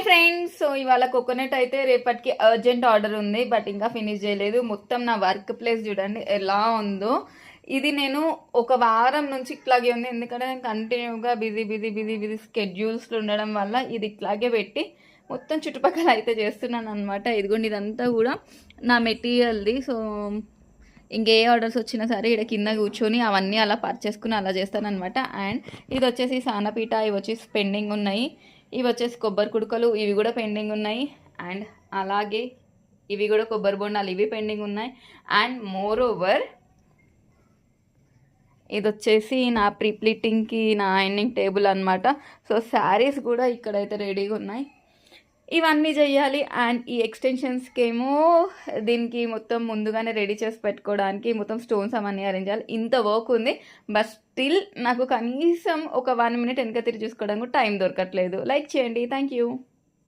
Hi friends. So ఇవాళ coconut అయితే రేపటికి అర్జెంట్ ఆర్డర్ ఉంది, బట్ ఇంకా ఫినిష్ చేయలేదు. మొత్తం నా వర్క్ ప్లేస్ చూడండి ఎలా ఉందో. ఇది నేను ఒక వారం నుంచి ఇట్లాగే ఉంది, ఎందుకంటే నేను కంటిన్యూగా బిజీ స్కెడ్యూల్స్లో ఉండడం వల్ల ఇది ఇట్లాగే పెట్టి మొత్తం చుట్టుపక్కల అయితే చేస్తున్నాను అనమాట. ఇదిగోండి ఇదంతా కూడా నా మెటీరియల్ది. సో ఇంకే ఆర్డర్స్ వచ్చినా సరే ఇక్కడ కింద కూర్చొని అవన్నీ అలా పర్చేసుకుని అలా చేస్తానమాట. అండ్ ఇది వచ్చేసి సానపీట, ఇవి వచ్చేసి పెండింగ్ ఉన్నాయి. ఇవి వచ్చేసి కొబ్బరి కుడుకలు, ఇవి కూడా పెండింగ్ ఉన్నాయి. అండ్ అలాగే ఇవి కూడా కొబ్బరి బొండాలు, ఇవి పెండింగ్ ఉన్నాయి. అండ్ మోర్ ఓవర్ ఇది వచ్చేసి నా ప్రీప్లీటింగ్కి నా ఐరనింగ్ టేబుల్ అనమాట. సో శారీస్ కూడా ఇక్కడైతే రెడీగా ఉన్నాయి, ఇవన్నీ చేయాలి. అండ్ ఈ ఎక్స్టెన్షన్స్కి ఏమో దీనికి మొత్తం ముందుగానే రెడీ చేసి పెట్టుకోవడానికి మొత్తం స్టోన్స్ అవన్నీ అరేంజ్ చేయాలి. ఇంత వర్క్ ఉంది, బట్ స్టిల్ నాకు కనీసం ఒక 1 minute వెనక తిరిగి చూసుకోవడానికి టైం దొరకట్లేదు. లైక్ చేయండి. Thank you.